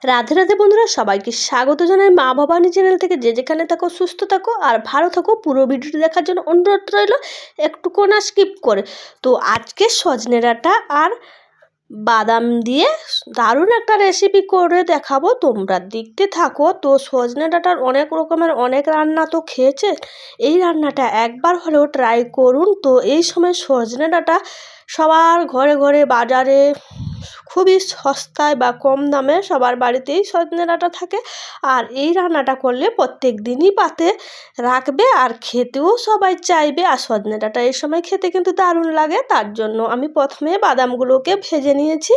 রাধে রাধে বন্ধুরা, সবাইকে স্বাগত জানাই মা ভবানী চ্যানেল থেকে। যে যেখানে থাকো সুস্থ থাকো আর ভালো থাকো। পুরো ভিডিওটি দেখার জন্য অনুরোধ রইল, একটুকু না স্কিপ করে। তো আজকে সজনে ডাঁটা আর বাদাম দিয়ে দারুণ একটা রেসিপি করে দেখাবো, তোমরা দেখতে থাকো। তো সজনে ডাঁটার অনেক রকমের অনেক রান্না তো খেয়েছে, এই রান্নাটা একবার হলেও ট্রাই করুন। তো এই সময় সজনে ডাঁটা সবার ঘরে ঘরে বাজারে খুবই সস্তায় বা কম দামে সবার বাড়িতেই সজনে ডাঁটা থাকে। আর এই রান্নাটা করলে প্রত্যেক দিনই পাতে রাখবে আর খেতেও সবাই চাইবে। আর সজনে ডাঁটা এই সময় খেতে কিন্তু দারুণ লাগে। তার জন্য আমি প্রথমে বাদামগুলোকে ভেজে নিয়েছি।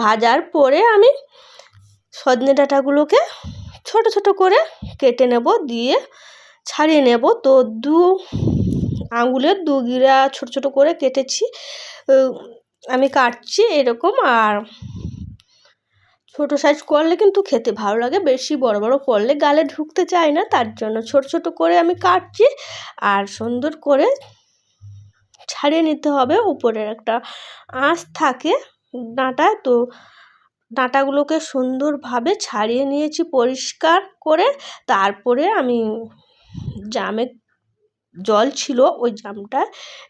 ভাজার পরে আমি সজনে ডাঁটাগুলোকে ছোট ছোট করে কেটে নেব, দিয়ে ছাড়িয়ে নেব। তো আঙুলের 2 গিরা ছোট ছোট করে কেটেছি, আমি কাটছি এরকম। আর ছোট সাইজ করলে কিন্তু খেতে ভালো লাগে, বেশি বড় বড় করলে গালে ঢুকতে চায় না, তার জন্য ছোট ছোট করে আমি কাটছি। আর সুন্দর করে ছাড়িয়ে নিতে হবে, উপরের একটা আঁশ থাকে ডাঁটায়। তো ডাঁটাগুলোকে সুন্দরভাবে ছাড়িয়ে নিয়েছি পরিষ্কার করে। তারপরে আমি জামে জল ছিল, ওই জামটা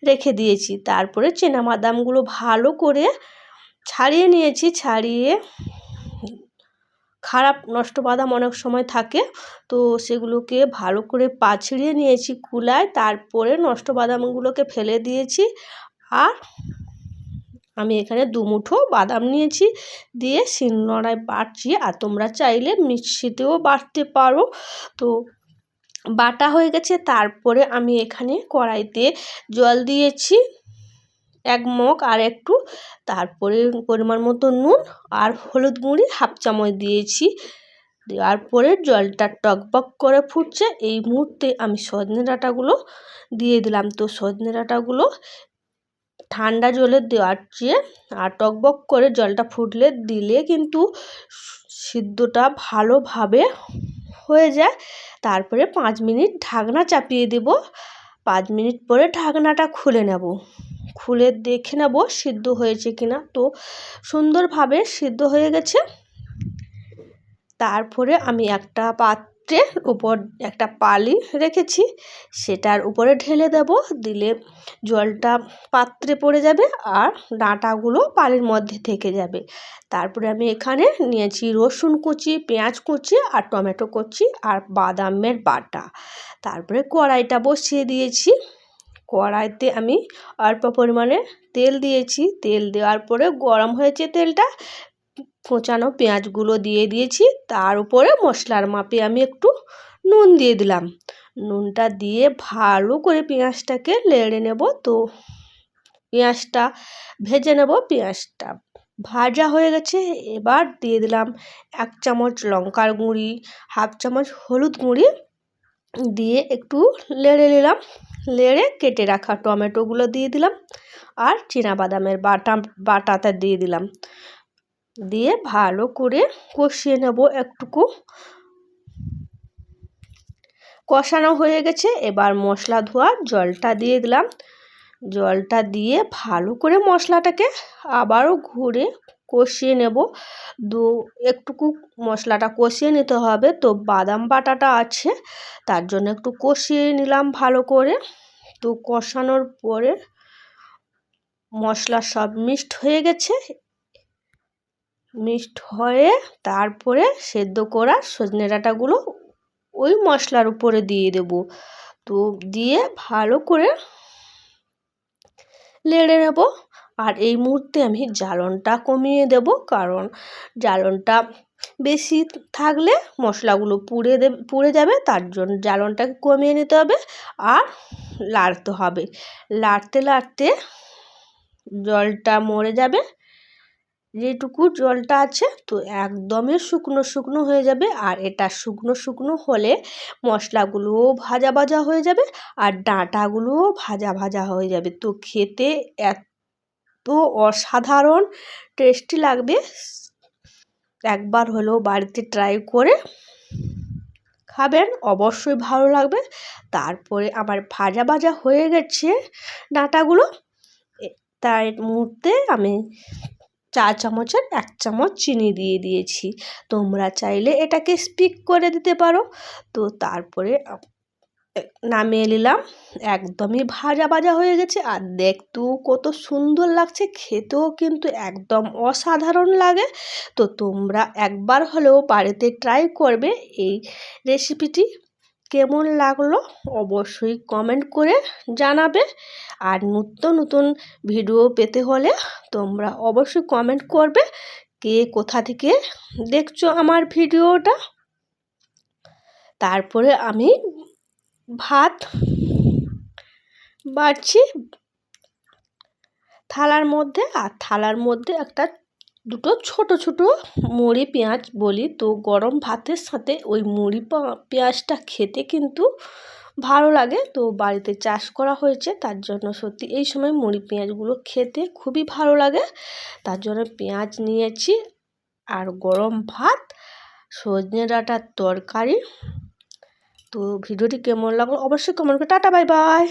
রেখে দিয়েছি। তারপরে বাদামগুলো ভালো করে ছাড়িয়ে নিয়েছি। ছাড়িয়ে খারাপ নষ্ট বাদাম অনেক সময় থাকে, তো সেগুলোকে ভালো করে পাছড়িয়ে নিয়েছি কুলায়। তারপরে নষ্ট বাদামগুলোকে ফেলে দিয়েছি। আর আমি এখানে 2 মুঠো বাদাম নিয়েছি, দিয়ে শিলনোড়ায় বাটছি। আর তোমরা চাইলে মিক্সিতেও বাটতে পারো। তো বাটা হয়ে গেছে। তারপরে আমি এখানে কড়াইতে জল দিয়েছি 1 মগ আর একটু, তারপরে পরিমাণ মতো নুন আর হলুদ গুঁড়ি 1/2 চামচ দিয়েছি। দেওয়ার পরে জলটা টকবক করে ফুটছে, এই মুহূর্তে আমি সজনে ডাঁটাগুলো দিয়ে দিলাম। তো সজনে ডাঁটাগুলো ঠান্ডা জলে দেওয়ার চেয়ে আর টকবক করে জলটা ফুটলে দিলে কিন্তু সিদ্ধটা ভালোভাবে হয়ে যায়। তারপরে 5 মিনিট ঢাকনা চাপিয়ে দেব। 5 মিনিট পরে ঢাকনাটা খুলে নেব, খুলে দেখে নেব সিদ্ধ হয়েছে কিনা। তো সুন্দরভাবে সিদ্ধ হয়ে গেছে। তারপরে আমি একটা পাত্রের উপর একটা পালি রেখেছি, সেটার উপরে ঢেলে দেব। দিলে জলটা পাত্রে পড়ে যাবে আর ডাঁটাগুলো পালির মধ্যে থেকে যাবে। তারপরে আমি এখানে নিয়েছি রসুন কুচি, পেঁয়াজ কুচি আর টমেটো কুচি আর বাদামের বাটা। তারপরে কড়াইটা বসিয়ে দিয়েছি। কড়াইতে আমি অল্প পরিমাণে তেল দিয়েছি। তেল দেওয়ার পরে গরম হয়েছে তেলটা, কোচানো পেঁয়াজগুলো দিয়ে দিয়েছি। তার উপরে মশলার মাপে আমি একটু নুন দিয়ে দিলাম। নুনটা দিয়ে ভালো করে পেঁয়াজটাকে নেড়ে নেব। তো পেঁয়াজটা ভেজে নেব। পেঁয়াজটা ভাজা হয়ে গেছে, এবার দিয়ে দিলাম 1 চামচ লঙ্কার গুঁড়ি, 1/2 চামচ হলুদ গুঁড়ি দিয়ে একটু নেড়ে নিলাম। নেড়ে কেটে রাখা টমেটোগুলো দিয়ে দিলাম আর বাদামের বাটাটা দিয়ে দিলাম। দিয়ে ভালো করে কষিয়ে নেব। একটুকু কষানো হয়ে গেছে, এবার মশলা ধোয়া জলটা দিয়ে দিলাম। জলটা দিয়ে ভালো করে মশলাটাকে আবারও ঘুরে কষিয়ে নেব। একটুকু মশলাটা কষিয়ে নিতে হবে। তো বাদাম বাটাটা আছে, তার জন্য একটু কষিয়ে নিলাম ভালো করে। তো কষানোর পরে মশলা সব মিক্সড হয়ে গেছে। মিক্সড হয়ে তারপরে সেদ্ধ করা সজনে ডাঁটাগুলো ওই মশলার উপরে দিয়ে দেব। তো দিয়ে ভালো করে নেড়ে নেব। আর এই মুহূর্তে আমি জ্বালনটা কমিয়ে দেব, কারণ জ্বালনটা বেশি থাকলে মশলাগুলো পুড়ে যাবে। তার জন্য জ্বালনটাকে কমিয়ে নিতে হবে আর নাড়তে হবে। নাড়তে নাড়তে জলটা মরে যাবে, যেটুকু জলটা আছে তো একদমই শুকনো শুকনো হয়ে যাবে। আর এটা শুকনো শুকনো হলে মশলাগুলোও ভাজা ভাজা হয়ে যাবে আর ডাঁটাগুলোও ভাজা ভাজা হয়ে যাবে। তো খেতে এত অসাধারণ টেস্টি লাগবে, একবার হলেও বাড়িতে ট্রাই করে খাবেন, অবশ্যই ভালো লাগবে। তারপরে আমার ভাজা ভাজা হয়ে গেছে ডাঁটাগুলো, তার মুহূর্তে আমি চা চামচের 1 চামচ চিনি দিয়ে দিয়েছি। তোমরা চাইলে এটাকে স্কিপ করে দিতে পারো। তো তারপরে নামিয়ে নিলাম। একদমই ভাজা ভাজা হয়ে গেছে আর দেখতেও কত সুন্দর লাগছে, খেতেও কিন্তু একদম অসাধারণ লাগে। তো তোমরা একবার হলেও বাড়িতে ট্রাই করবে। এই রেসিপিটি কেমন লাগলো অবশ্যই কমেন্ট করে জানাবে। আর নতুন ভিডিও পেতে হলে তোমরা অবশ্যই কমেন্ট করবে কে কোথা থেকে দেখছো আমার ভিডিওটা। তারপরে আমি ভাত বাড়ছি থালার মধ্যে, আর থালার মধ্যে দুটো ছোট মুড়ি পেঁয়াজ বলি। তো গরম ভাতের সাথে ওই মুড়ি পেঁয়াজটা খেতে কিন্তু ভালো লাগে। তো বাড়িতে চাষ করা হয়েছে, তার জন্য সত্যি এই সময় মুড়ি পেঁয়াজগুলো খেতে খুবই ভালো লাগে। তার জন্য পেঁয়াজ নিয়েছি আর গরম ভাত, সজনে ডাঁটার তরকারি। তো ভিডিওটি কেমন লাগলো অবশ্যই কমেন্ট করে। Tata bye bye.